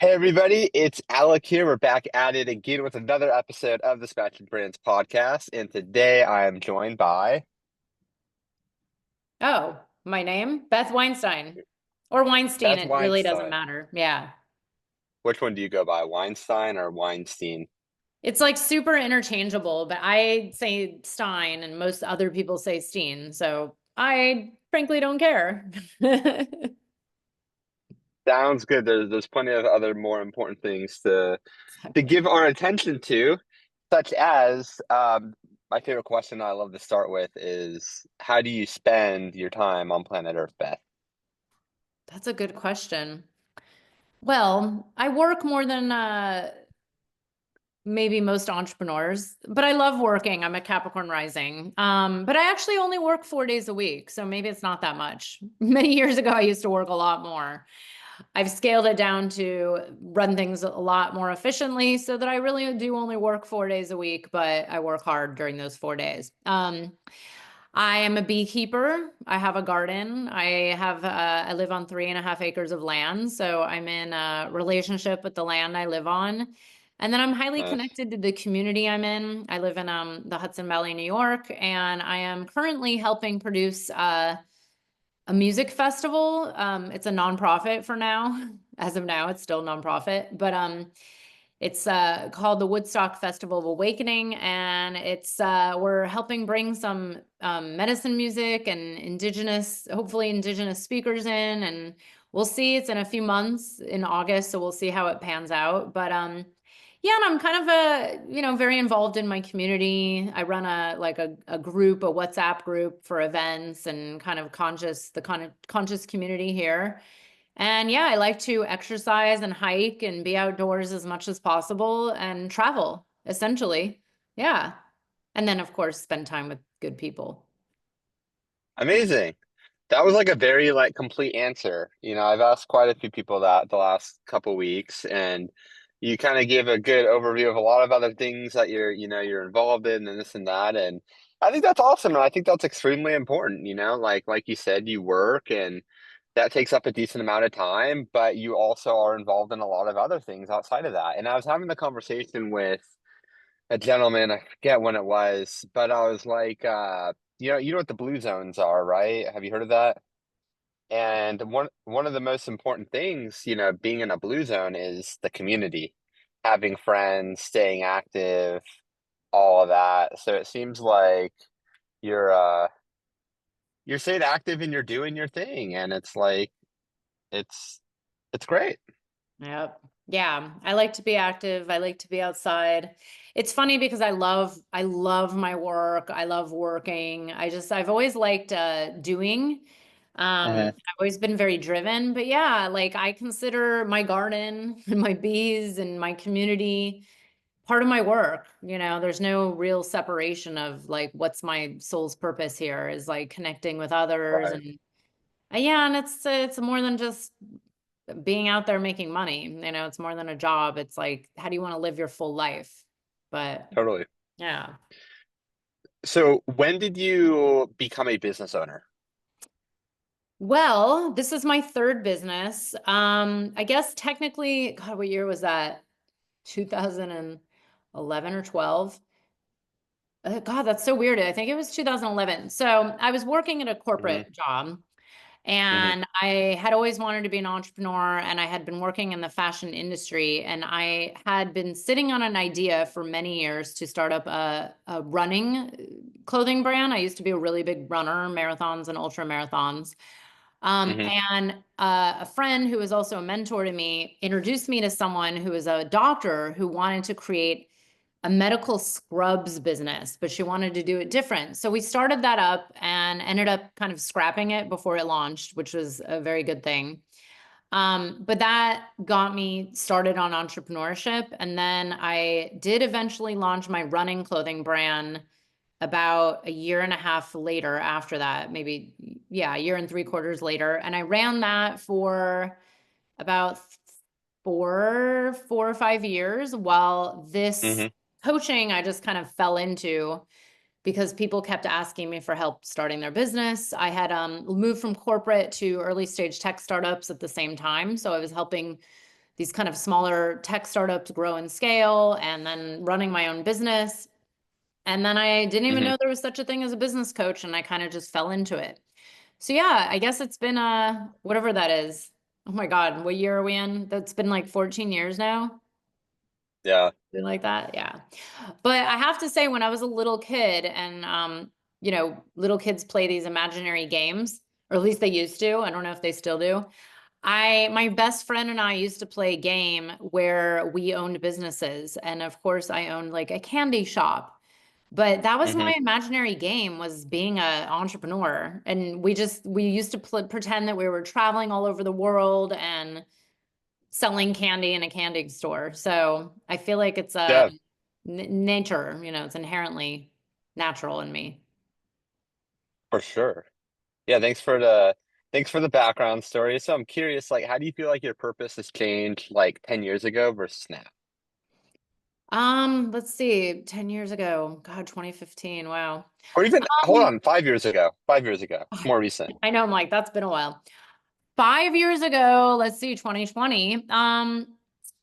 Hey everybody, it's Alec here. We're back at it again with another episode of the Smash Brands podcast. And today I am joined by Oh, my name? Beth Weinstein. Or Weinstein, Beth it really doesn't Weinstein. matter. Yeah. Which one do you go by, Weinstein or Weinstein? It's like super interchangeable, but I say Stein and most other people say Steen. So I frankly don't care. Sounds good. There's plenty of other more important things to Exactly. give our attention to, such as my favorite question I love to start with is how do you spend your time on planet Earth, Beth? That's a good question. Well, I work more than maybe most entrepreneurs, but I love working. I'm a Capricorn rising. But I actually only work 4 days a week, so maybe it's not that much. Many years ago, I used to work a lot more. I've scaled it down to run things a lot more efficiently so that I really do only work 4 days a week, but I work hard during those 4 days. I am a beekeeper. I have a garden. I live on 3.5 acres of land. So I'm in a relationship with the land I live on. And then I'm highly Nice. connected to the community I'm in. I live in the Hudson Valley, New York, and I am currently helping produce a music festival. It's a nonprofit for now. As of now, it's still nonprofit, but it's called the Woodstock Festival of Awakening, and it's we're helping bring some medicine music and hopefully indigenous speakers in, and we'll see. It's in a few months in August, so we'll see how it pans out. But yeah, and I'm kind of very involved in my community. I run a group, a WhatsApp group for events and kind of conscious community here. And yeah, I like to exercise and hike and be outdoors as much as possible and travel, essentially. Yeah. And then, of course, spend time with good people. Amazing. That was like a very like complete answer. I've asked quite a few people that the last couple weeks, and you kind of gave a good overview of a lot of other things that you're involved in and this and that. And I think that's awesome. And I think that's extremely important, like you said, you work and that takes up a decent amount of time, but you also are involved in a lot of other things outside of that. And I was having the conversation with a gentleman, I forget when it was, but I was like, you know what the blue zones are, right? Have you heard of that? And one of the most important things, being in a blue zone is the community, having friends, staying active, all of that. So it seems like you're you're staying active and you're doing your thing, and it's like it's it's great. Yep. Yeah, I like to be active. I like to be outside. It's funny because I love my work. I love working. I've always liked doing. Hmm. I've always been very driven, but yeah, like I consider my garden and my bees and my community part of my work. There's no real separation of like what's my soul's purpose here is like connecting with others Right. and yeah, and it's more than just being out there making money. It's more than a job. It's like, how do you want to live your full life? But Totally. yeah. So when did you become a business owner? Well, this is my third business. I guess technically, God, what year was that? 2011 or 12? God, that's so weird. I think it was 2011. So I was working at a Hmm. corporate job. Hmm. And I had always wanted to be an entrepreneur, and I had been working in the fashion industry. And I had been sitting on an idea for many years to start up a running clothing brand. I used to be a really big runner, marathons and ultra marathons. Hmm. And a friend who was also a mentor to me introduced me to someone who was a doctor who wanted to create a medical scrubs business, but she wanted to do it different. So we started that up and ended up kind of scrapping it before it launched, which was a very good thing. But that got me started on entrepreneurship. And then I did eventually launch my running clothing brand about a year and a half later after that, maybe, yeah, a year and 3 quarters later. And I ran that for about four or 5 years while this Hmm. coaching I just kind of fell into because people kept asking me for help starting their business. I had moved from corporate to early stage tech startups at the same time. So I was helping these kind of smaller tech startups grow and scale, and then running my own business. And then I didn't even Hmm. know there was such a thing as a business coach, and I kind of just fell into it. So yeah, I guess it's been whatever that is. Oh my God, what year are we in? That's been like 14 years now. Yeah. Something like that. Yeah. But I have to say, when I was a little kid and little kids play these imaginary games, or at least they used to. I don't know if they still do. My best friend and I used to play a game where we owned businesses. And of course, I owned like a candy shop. But that was Hmm. my imaginary game, was being an entrepreneur. And we used to pretend that we were traveling all over the world and selling candy in a candy store. So I feel like it's a Yeah, nature, it's inherently natural in me. for sure. Yeah, thanks for the background story. So I'm curious, like, how do you feel like your purpose has changed like 10 years ago versus now? Let's see, 10 years ago, God, 2015. Wow. Or even hold Um, on, 5 years ago. 5 years ago. More recent. I know, I'm like, that's been a while. 5 years ago, let's see, 2020.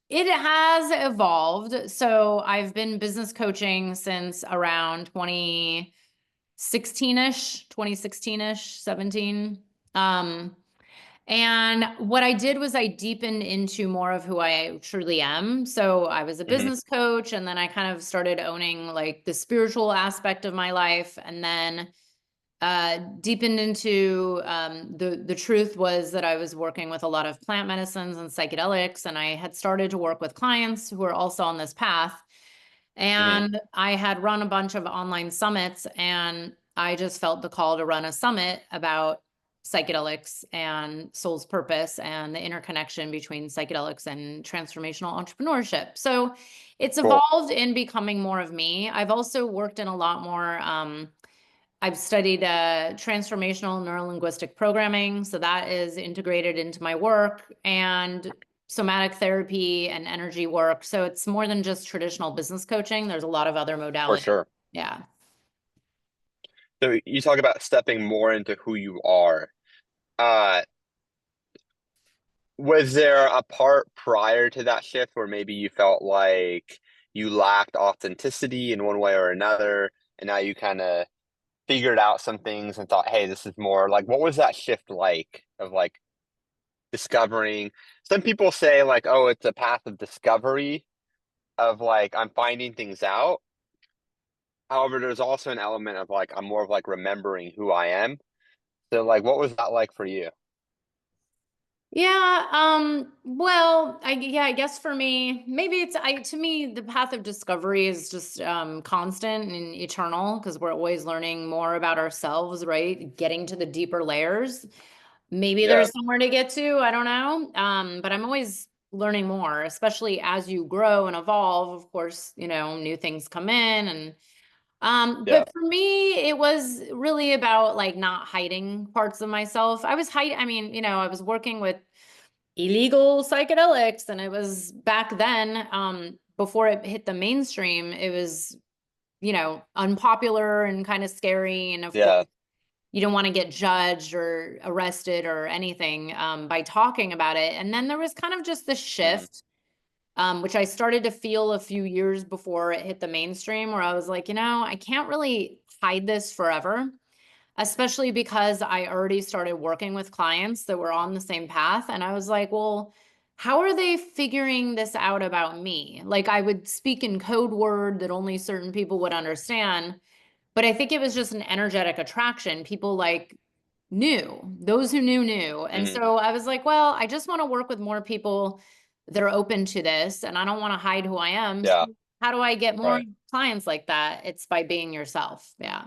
It has evolved. So I've been business coaching since around 2016-ish, 2016-ish, 17. Um, And what I did was I deepened into more of who I truly am. So I was a Hmm. business coach, and then I kind of started owning like the spiritual aspect of my life, and then deepened into the truth was that I was working with a lot of plant medicines and psychedelics, and I had started to work with clients who were also on this path. Hmm. And I had run a bunch of online summits, and I just felt the call to run a summit about psychedelics and soul's purpose and the interconnection between psychedelics and transformational entrepreneurship. So it's Cool. evolved in becoming more of me. I've also worked in a lot more. I've studied transformational neurolinguistic programming, so that is integrated into my work, and somatic therapy and energy work. So it's more than just traditional business coaching. There's a lot of other For modalities. sure. Yeah. So you talk about stepping more into who you are. Uh, was there a part prior to that shift where maybe you felt like you lacked authenticity in one way or another, and now you kind of figured out some things and thought, hey, this is more like, what was that shift like of like discovering? Some people say like, oh, it's a path of discovery of like I'm finding things out. However, there's also an element of like I'm more of like remembering who I am. So like, what was that like for you? Yeah, well, I guess for me, maybe to me, the path of discovery is just constant and eternal, because we're always learning more about ourselves, right? Getting to the deeper layers. Maybe Yeah, there's somewhere to get to, I don't know. But I'm always learning more, especially as you grow and evolve. Of course, new things come in, and yeah, but for me, it was really about like not hiding parts of myself. I mean, I was working with illegal psychedelics, and it was back then, before it hit the mainstream, it was, unpopular and kind of scary. And of course, yeah. you don't want to get judged or arrested or anything by talking about it. And then there was kind of just this Hmm. shift, which I started to feel a few years before it hit the mainstream, where I was like, I can't really hide this forever, especially because I already started working with clients that were on the same path. And I was like, well, how are they figuring this out about me? Like, I would speak in code word that only certain people would understand. But I think it was just an energetic attraction. People like knew, those who knew. And Hmm. so I was like, well, I just want to work with more people that are open to this, and I don't want to hide who I am. So Yeah, how do I get more right. clients like that? It's by being yourself. Yeah.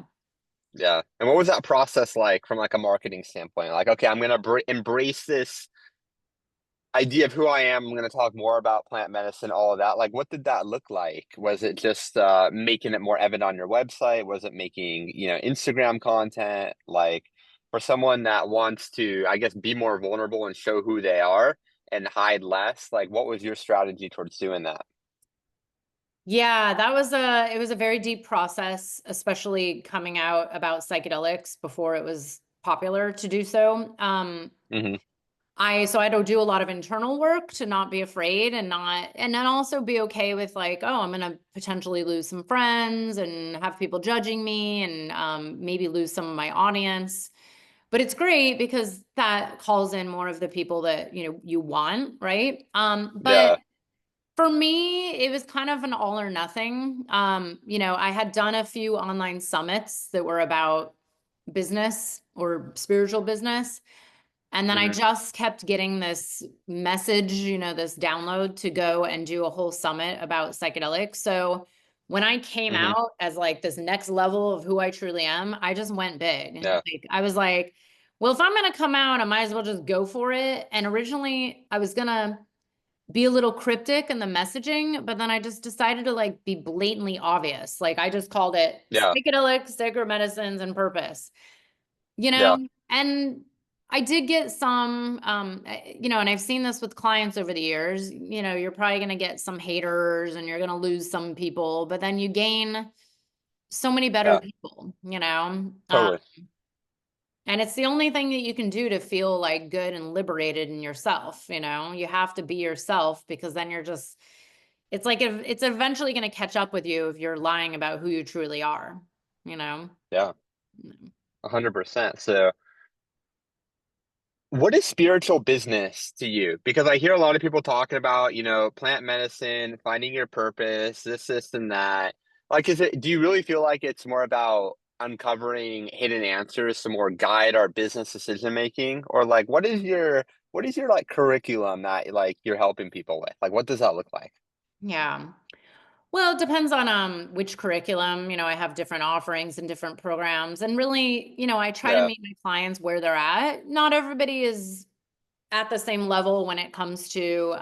Yeah. And what was that process like from like a marketing standpoint? Like, okay, I'm gonna embrace this idea of who I am. I'm gonna talk more about plant medicine, all of that. Like, what did that look like? Was it just making it more evident on your website? Was it making, Instagram content? Like, for someone that wants to, I guess, be more vulnerable and show who they are and hide less, like, what was your strategy towards doing that? Yeah, it was a very deep process, especially coming out about psychedelics before it was popular to do so. Hmm. So I had to do a lot of internal work to not be afraid and not, and then also be okay with like, oh, I'm gonna potentially lose some friends and have people judging me and maybe lose some of my audience. But it's great because that calls in more of the people that, you want, right? But Yeah. for me, it was kind of an all or nothing. I had done a few online summits that were about business or spiritual business. And then I Hmm. just kept getting this message, this download to go and do a whole summit about psychedelics. So when I came Hmm. out as like this next level of who I truly am, I just went big. Yeah. Like I was like, well, if I'm going to come out, I might as well just go for it. And originally I was going to be a little cryptic in the messaging, but then I just decided to like be blatantly obvious. Like I just called it Yeah. psychedelics, sacred medicines, and purpose, Yeah. and I did get some, and I've seen this with clients over the years, you're probably going to get some haters and you're going to lose some people, but then you gain so many better Yeah. people, Totally. and it's the only thing that you can do to feel like good and liberated in yourself. You have to be yourself because then you're just, it's like if it's eventually going to catch up with you if you're lying about who you truly are, you know? Yeah. 100%. So what is spiritual business to you? Because I hear a lot of people talking about, plant medicine, finding your purpose, this, and that. Like, do you really feel like it's more about uncovering hidden answers to more guide our business decision making? Or like, what is your like curriculum that like you're helping people with? Like, what does that look like? Yeah. Well, it depends on which curriculum. I have different offerings and different programs. And really, I try to Yeah. meet my clients where they're at. Not everybody is at the same level when it comes to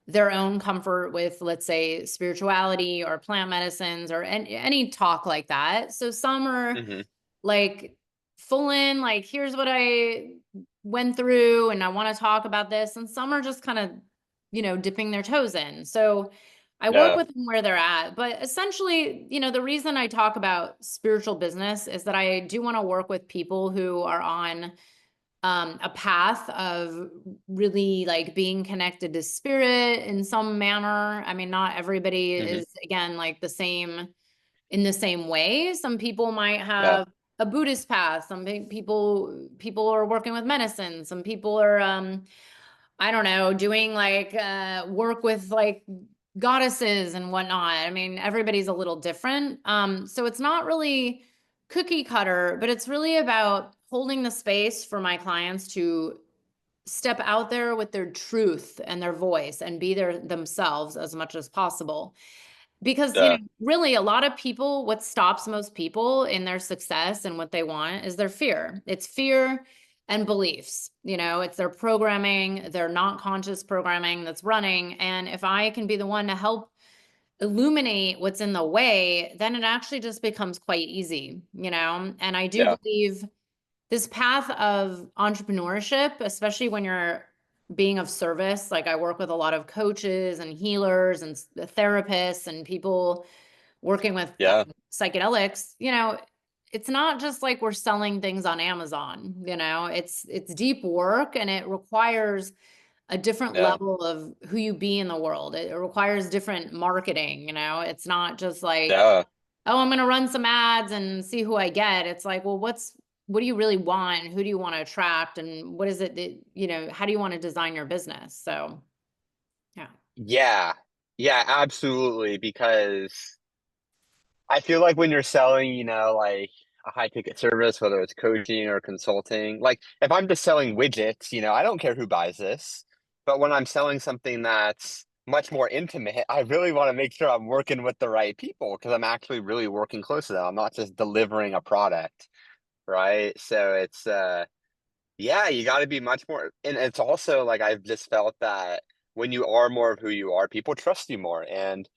their own comfort with, let's say, spirituality or plant medicines or any talk like that. So some are Hmm. like full in, like, here's what I went through and I want to talk about this. And some are just kind of, dipping their toes in. So I work Yeah. with them where they're at. But essentially, the reason I talk about spiritual business is that I do want to work with people who are on a path of really like being connected to spirit in some manner. I mean, not everybody Hmm. is, again, like the same in the same way. Some people might Yeah. have a Buddhist path. People are working with medicine. Some people are I don't know, doing like work with like goddesses and whatnot. I mean, everybody's a little different. So it's not really cookie cutter, but it's really about holding the space for my clients to step out there with their truth and their voice and be their themselves as much as possible. Because, Yeah. really a lot of people, what stops most people in their success and what they want is their fear. It's fear and beliefs. It's their programming, their not conscious programming that's running. And if I can be the one to help illuminate what's in the way, then it actually just becomes quite easy, And I do Yeah. believe this path of entrepreneurship, especially when you're being of service, like I work with a lot of coaches and healers and therapists and people working with Yeah. psychedelics, it's not just like we're selling things on Amazon, it's deep work and it requires a different Yeah. level of who you be in the world. It requires different marketing, it's not just like, Yeah. oh, I'm going to run some ads and see who I get. It's like, well, what do you really want? Who do you want to attract? And what is it that, how do you want to design your business? So, yeah. Yeah. Yeah, absolutely. Because I feel like when you're selling, like a high ticket service, whether it's coaching or consulting, like if I'm just selling widgets, I don't care who buys this. But when I'm selling something that's much more intimate, I really want to make sure I'm working with the right people because I'm actually really working close to them. I'm not just delivering a product, right? So yeah, you got to be much more. And it's also like I've just felt that when you are more of who you are, people trust you more. And,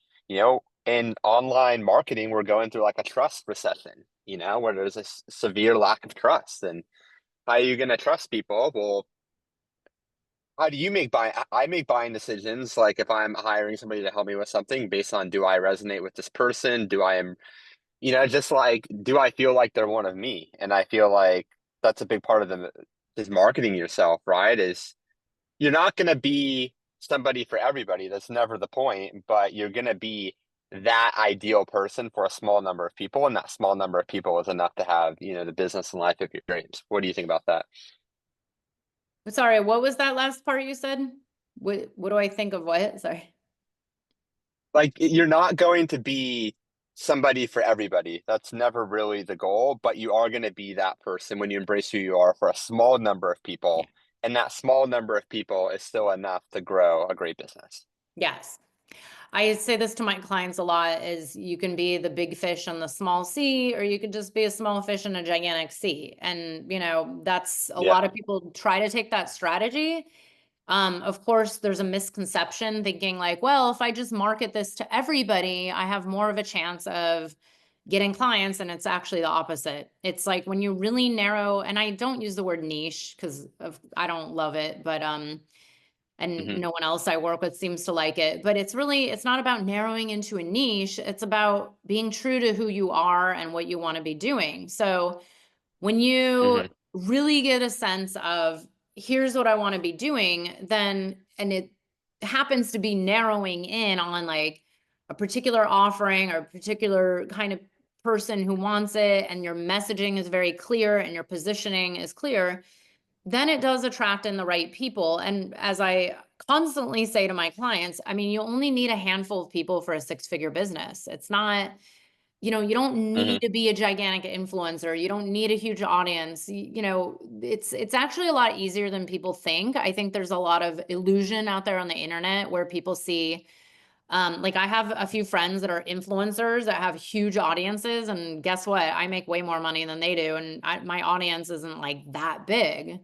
in online marketing, we're going through like a trust recession, where there's a severe lack of trust. And how are you going to trust people? Well, how do you make buy? I make buying decisions. Like if I'm hiring somebody to help me with something based on do I resonate with this person? Do I am, just like, do I feel like they're one of me? And I feel like that's a big part of the is marketing yourself, right? Is you're not going to be somebody for everybody. That's never the point, but you're going to be that ideal person for a small number of people, and that small number of people is enough to have, the business and life of your dreams. What do you think about that? Sorry, what was that last part you said? What do I think of what? Sorry. Like you're not going to be somebody for everybody. That's never really the goal, but you are going to be that person when you embrace who you are for a small number of Yeah. people. And that small number of people is still enough to grow a great business. Yes. I say this to my clients a lot is you can be the big fish in the small sea, or you could just be a small fish in a gigantic sea. And, that's a Yeah. lot of people try to take that strategy. Of course, there's a misconception thinking like, well, if I just market this to everybody, I have more of a chance of getting clients. And it's actually the opposite. It's like when you really narrow, and I don't use the word niche because I don't love it, but and Hmm. no one else I work with seems to like it. But it's not about narrowing into a niche. It's about being true to who you are and what you want to be doing. So when you Hmm. really get a sense of here's what I want to be doing, then, and it happens to be narrowing in on like a particular offering or a particular kind of person who wants it, and your messaging is very clear and your positioning is clear, then it does attract in the right people. And as I constantly say to my clients, I mean, you only need a handful of people for a six-figure business. It's not, you don't need Hmm. to be a gigantic influencer. You don't need a huge audience. It's actually a lot easier than people think. I think there's a lot of illusion out there on the internet where people see like I have a few friends that are influencers that have huge audiences, and guess what? I make way more money than they do, and my audience isn't like that big.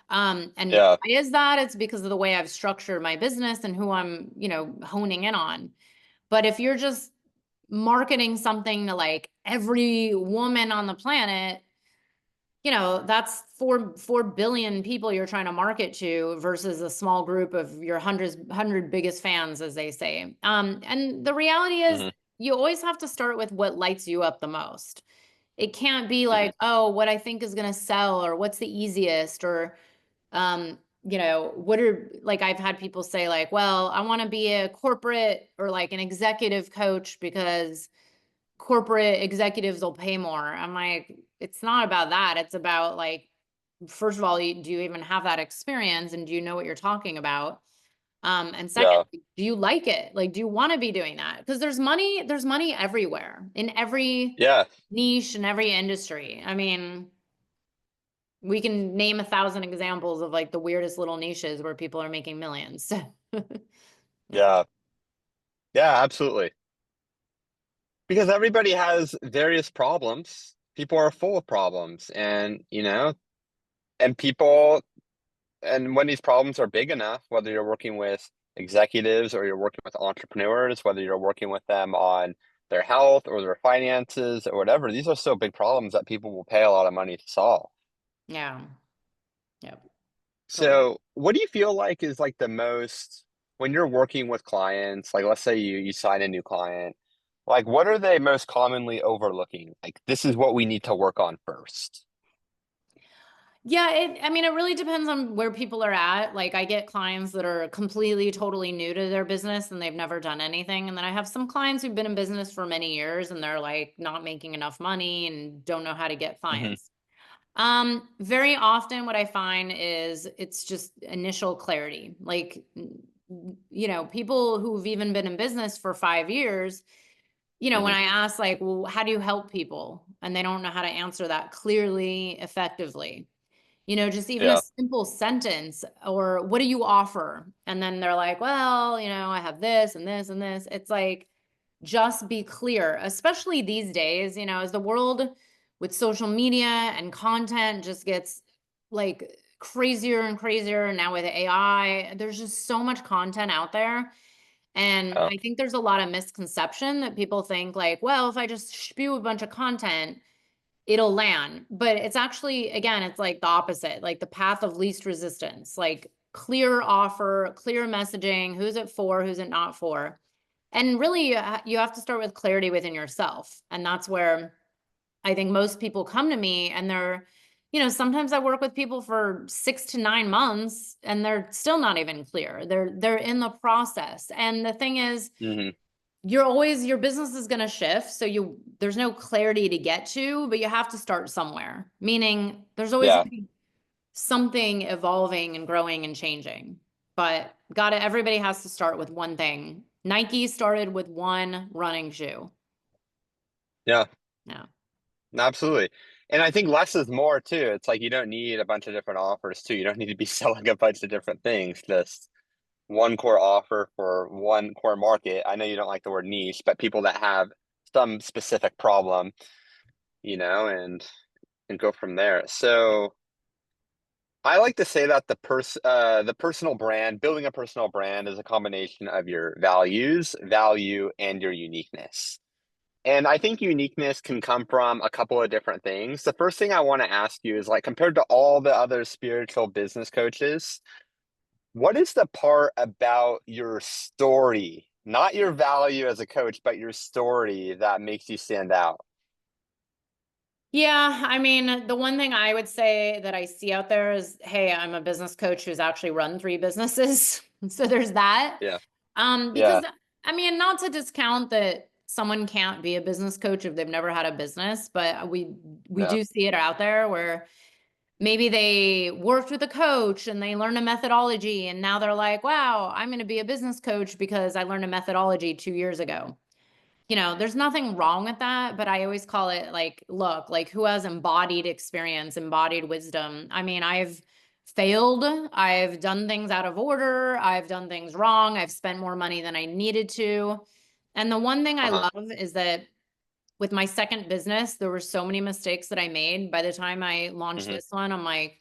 And Yeah. why is that? It's because of the way I've structured my business and who I'm, honing in on. But if you're just marketing something to like every woman on the planet, that's four billion people you're trying to market to versus a small group of your hundred biggest fans, as they say. And the reality is, Hmm. you always have to start with what lights you up the most. It can't be Hmm. like, oh, what I think is going to sell, or what's the easiest, or what are, like, I've had people say like, well, I want to be a corporate or like an executive coach because corporate executives will pay more. I'm like, it's not about that. It's about like, first of all, do you even have that experience, and do you know what you're talking about? And second, Yeah. do you like it? Like, do you want to be doing that? Because there's money everywhere in every Yeah. niche and every industry. I mean, we can name 1,000 examples of like the weirdest little niches where people are making millions. Yeah. Yeah. Yeah, absolutely. Because everybody has various problems. People are full of problems, and people, and when these problems are big enough, whether you're working with executives or you're working with entrepreneurs, whether you're working with them on their health or their finances or whatever, these are so big problems that people will pay a lot of money to solve. Yeah. Yep. Totally. So, what do you feel like is like the most when you're working with clients, like let's say you sign a new client, like what are they most commonly overlooking? Like this is what we need to work on first. Yeah, I mean, it really depends on where people are at. Like, I get clients that are completely, totally new to their business and they've never done anything. And then I have some clients who've been in business for many years and they're like not making enough money and don't know how to get Hmm. clients. Very often what I find is it's just initial clarity. Like, people who've even been in business for 5 years, when Hmm. I ask like, well, how do you help people? And they don't know how to answer that clearly, effectively. Just even a Yeah. simple sentence, or what do you offer? And then they're like, well, I have this and this and this. It's like, just be clear, especially these days, as the world with social media and content just gets like crazier and crazier. Now with AI, there's just so much content out there. And Yeah. I think there's a lot of misconception that people think like, well, if I just spew a bunch of content, it'll land. But it's actually, again, it's like the opposite, like the path of least resistance, like clear offer, clear messaging, who's it for, who's it not for. And really, you have to start with clarity within yourself. And that's where I think most people come to me and they're sometimes I work with people for 6 to 9 months and they're still not even clear. They're in the process. And the thing is, Hmm. your business is going to shift. So there's no clarity to get to, but you have to start somewhere. Meaning there's always Yeah. going to be something evolving and growing and changing. But everybody has to start with one thing. Nike started with one running shoe. Yeah. Yeah. Absolutely. And I think less is more too. It's like you don't need a bunch of different offers too. You don't need to be selling a bunch of different things. Just one core offer for one core market. I know you don't like the word niche, but people that have some specific problem, and go from there. So I like to say that the personal brand, building a personal brand is a combination of your values, value, and your uniqueness. And I think uniqueness can come from a couple of different things. The first thing I want to ask you is like compared to all the other spiritual business coaches, what is the part about your story, not your value as a coach, but your story that makes you stand out? Yeah, I mean, the one thing I would say that I see out there is, hey, I'm a business coach who's actually run 3 businesses. So there's that. Yeah. Because Yeah. I mean, not to discount that someone can't be a business coach if they've never had a business, but we Yeah. do see it out there where maybe they worked with a coach and they learned a methodology and now they're like, wow, I'm going to be a business coach because I learned a methodology 2 years ago. There's nothing wrong with that, but I always call it like, look, like who has embodied experience, embodied wisdom? I mean, I've failed. I've done things out of order. I've done things wrong. I've spent more money than I needed to. And the one thing I Uh-huh. love is that with my second business, there were so many mistakes that I made. By the time I launched Hmm. this one, I'm like,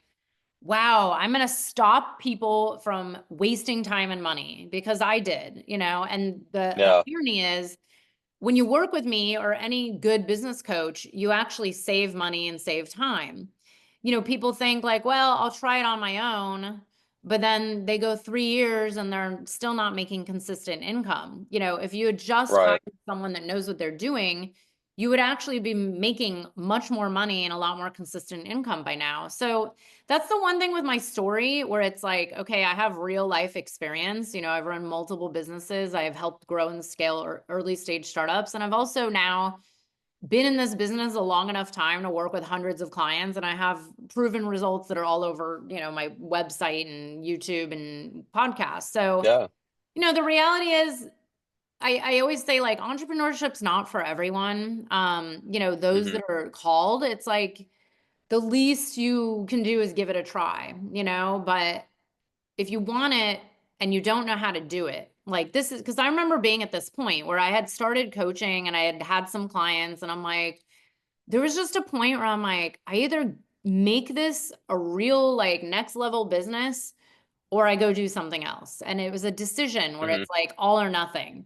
wow, I'm going to stop people from wasting time and money because I did, and the Yeah. irony is when you work with me or any good business coach, you actually save money and save time. People think like, well, I'll try it on my own, but then they go 3 years and they're still not making consistent income. If you had just hired Right. someone that knows what they're doing, you would actually be making much more money and a lot more consistent income by now. So that's the one thing with my story where it's like, okay, I have real life experience. I've run multiple businesses. I've helped grow and scale early stage startups. And I've also now been in this business a long enough time to work with hundreds of clients. And I have proven results that are all over, my website and YouTube and podcasts. So, Yeah. the reality is I always say like entrepreneurship's not for everyone. Those Hmm. that are called, it's like the least you can do is give it a try, but if you want it and you don't know how to do it, like this is because I remember being at this point where I had started coaching and I had had some clients, and I'm like, there was just a point where I'm like, I either make this a real like next level business or I go do something else. And it was a decision where Hmm. it's like all or nothing.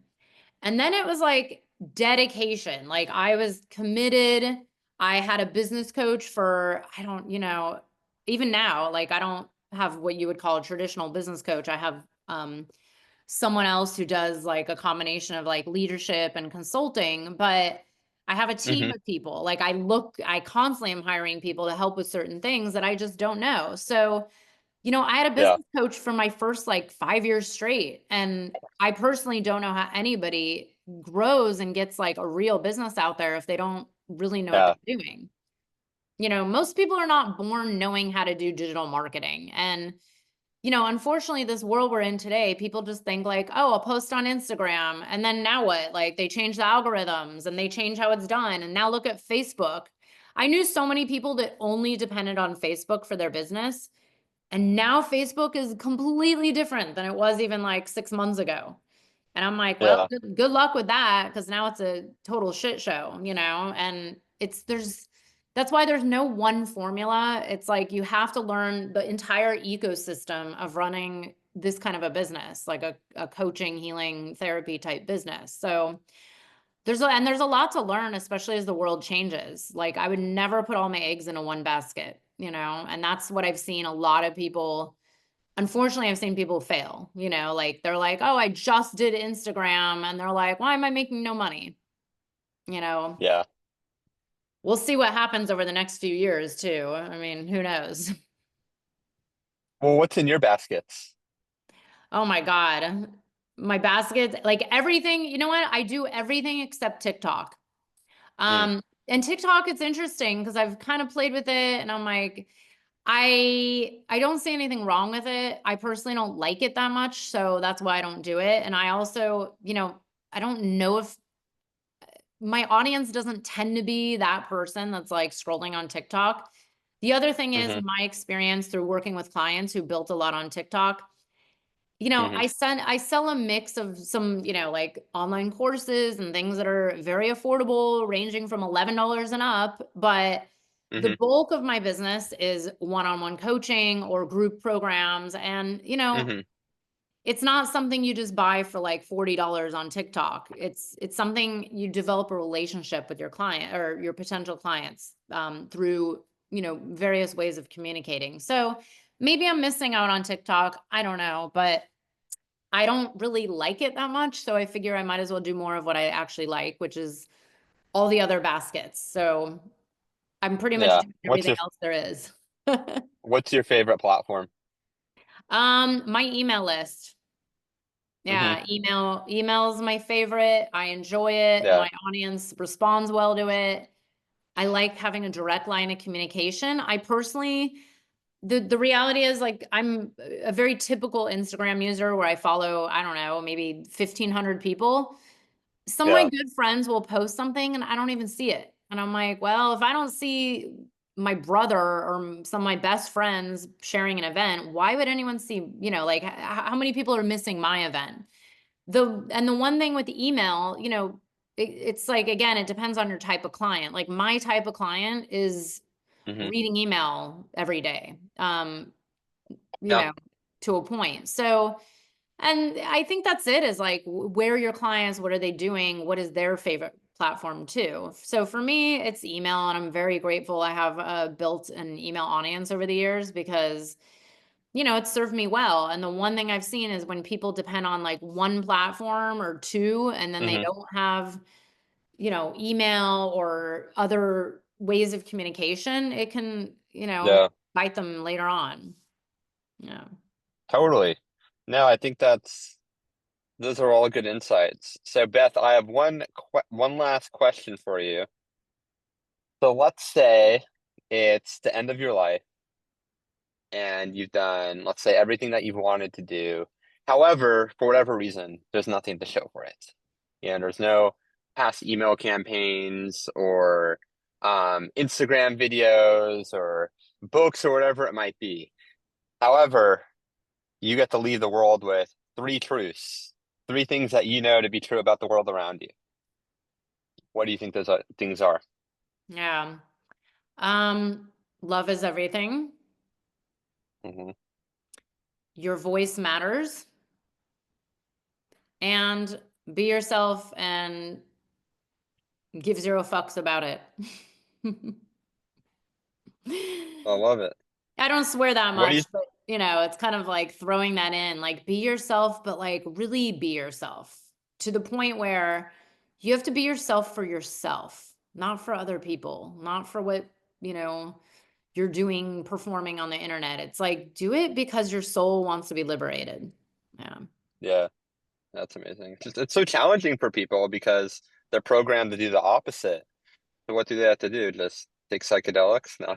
And then it was like dedication. Like I was committed. I had a business coach for, I don't, even now, like I don't have what you would call a traditional business coach. I have someone else who does like a combination of like leadership and consulting, but I have a team Hmm. of people. Like I constantly am hiring people to help with certain things that I just don't know. So I had a Yeah. business coach for my first like 5 years straight. And I personally don't know how anybody grows and gets like a real business out there if they don't really know what Yeah. they're doing. Most people are not born knowing how to do digital marketing. And, unfortunately, this world we're in today, people just think like, oh, I'll post on Instagram. And then now what? Like they change the algorithms and they change how it's done. And now look at Facebook. I knew so many people that only depended on Facebook for their business. And now Facebook is completely different than it was even like 6 months ago. And I'm like, well, Yeah. good luck with that because now it's a total shit show, and that's why there's no one formula. It's like you have to learn the entire ecosystem of running this kind of a business, like a coaching, healing, therapy type business. So there's a lot to learn, especially as the world changes. Like I would never put all my eggs into one basket, and that's what I've seen a lot of people. Unfortunately, I've seen people fail, like they're like, oh, I just did Instagram. And they're like, why am I making no money? You know? Yeah. we'll see what happens over the next few years too. I mean, who knows? Well, what's in your baskets? Oh my God. My basket, like everything, you know what? I do everything except TikTok. Mm, And TikTok, it's interesting because I've kind of played with it and I'm like, I don't see anything wrong with it. I personally don't like it that much, so that's why I don't do it. And I also, I don't know if my audience doesn't tend to be that person that's like scrolling on TikTok. The other thing is hmm my experience through working with clients who built a lot on TikTok. hmm I sell a mix of some, like online courses and things that are very affordable, ranging from $11 and up. But the hmm bulk of my business is one-on-one coaching or group programs. And, hmm it's not something you just buy for like $40 on TikTok. It's something you develop a relationship with your client or your potential clients through, various ways of communicating. So maybe I'm missing out on TikTok. I don't know, but I don't really like it that much, so I figure I might as well do more of what I actually like, which is all the other baskets. So I'm pretty much Yeah. doing everything else there is. What's your favorite platform? My email list. Hmm Yeah, email is my favorite. I enjoy it. Yeah. My audience responds well to it. I like having a direct line of communication. I personally, the reality is like I'm a very typical Instagram user where I follow, I don't know, maybe 1,500 people. Some of my Yeah. good friends will post something and I don't even see it. And I'm like, well, if I don't see my brother or some of my best friends sharing an event, why would anyone see, like how many people are missing my event? The one thing with the email, it's like again, it depends on your type of client. Like my type of client is hmm reading email every day. You Yeah. know, to a point. So and I think that's it is like, where are your clients? What are they doing? What is their favorite platform too? So for me, it's email, and I'm very grateful I have built an email audience over the years because, it's served me well. And the one thing I've seen is when people depend on like one platform or two, and then they hmm don't have, email or other ways of communication, it can, Yeah. bite them later on. Yeah. Totally. No, I think those are all good insights. So Beth, I have one last question for you. So let's say it's the end of your life and you've done, let's say, everything that you've wanted to do. However, for whatever reason, there's nothing to show for it. And there's no past email campaigns or Instagram videos or books or whatever it might be. However, you get to leave the world with three truths, three things that you know to be true about the world around you. What do you think those things are? Yeah. Um, Love is everything. Hmm Your voice matters. And be yourself and give zero fucks about it. I love it. I don't swear that What do you, much, but it's kind of like throwing that in, like be yourself, but like really be yourself to the point where you have to be yourself for yourself, not for other people, not for what, you know, you're doing, performing on the internet. It's like, do it because your soul wants to be liberated. Yeah. yeah, that's amazing. It's so challenging for people because they're programmed to do the opposite. So what do they have to do? Just take psychedelics? No.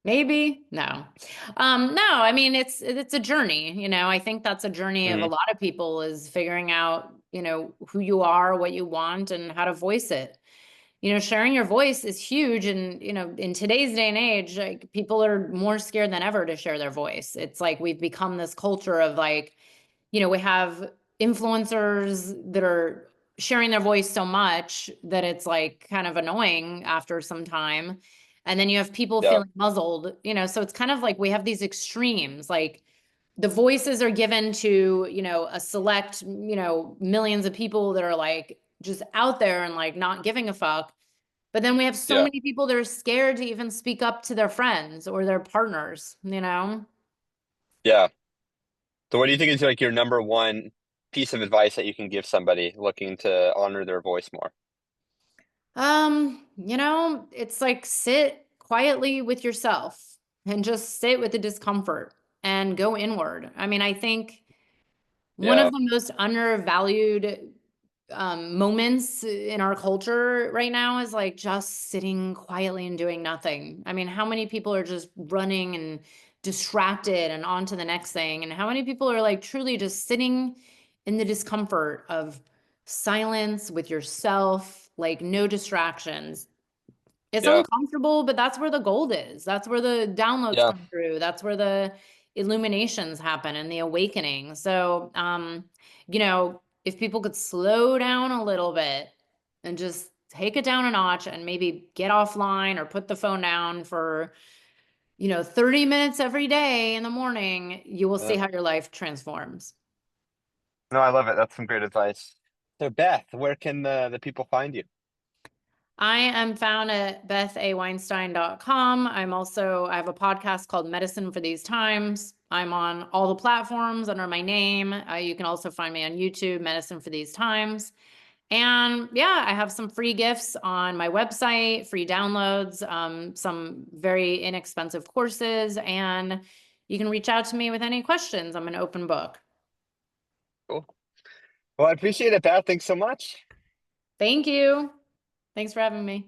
Maybe. No. No, I mean it's a journey, I think that's a journey of a hmm lot of people is figuring out, who you are, what you want, and how to voice it. Sharing your voice is huge. And, in today's day and age, like people are more scared than ever to share their voice. It's like we've become this culture of like, we have influencers that are sharing their voice so much that it's like kind of annoying after some time. And then you have people Yeah, feeling muzzled, so it's kind of like we have these extremes. Like the voices are given to, a select, millions of people that are like just out there and like not giving a fuck. But then we have so yeah, many people that are scared to even speak up to their friends or their partners. yeah. So what do you think is like your number one piece of advice that you can give somebody looking to honor their voice more? It's like sit quietly with yourself and just sit with the discomfort and go inward. I mean, I think one of Yeah, the most undervalued moments in our culture right now is like just sitting quietly and doing nothing. I mean, how many people are just running and distracted and on to the next thing? And how many people are like truly just sitting in the discomfort of silence with yourself, like no distractions? It's yeah, uncomfortable, but that's where the gold is. That's where the downloads yeah. come through. That's where the illuminations happen and the awakening. So, if people could slow down a little bit and just take it down a notch and maybe get offline or put the phone down for, 30 minutes every day in the morning, you will see Yeah. how your life transforms. No, I love it. That's some great advice. So Beth, where can the people find you? I am found at bethaweinstein.com. I have a podcast called Medicine for These Times. I'm on all the platforms under my name. You can also find me on YouTube, Medicine for These Times. And yeah, I have some free gifts on my website, free downloads, some very inexpensive courses, and you can reach out to me with any questions. I'm an open book. Cool. Well, I appreciate it, Beth. Thanks so much. Thank you. Thanks for having me.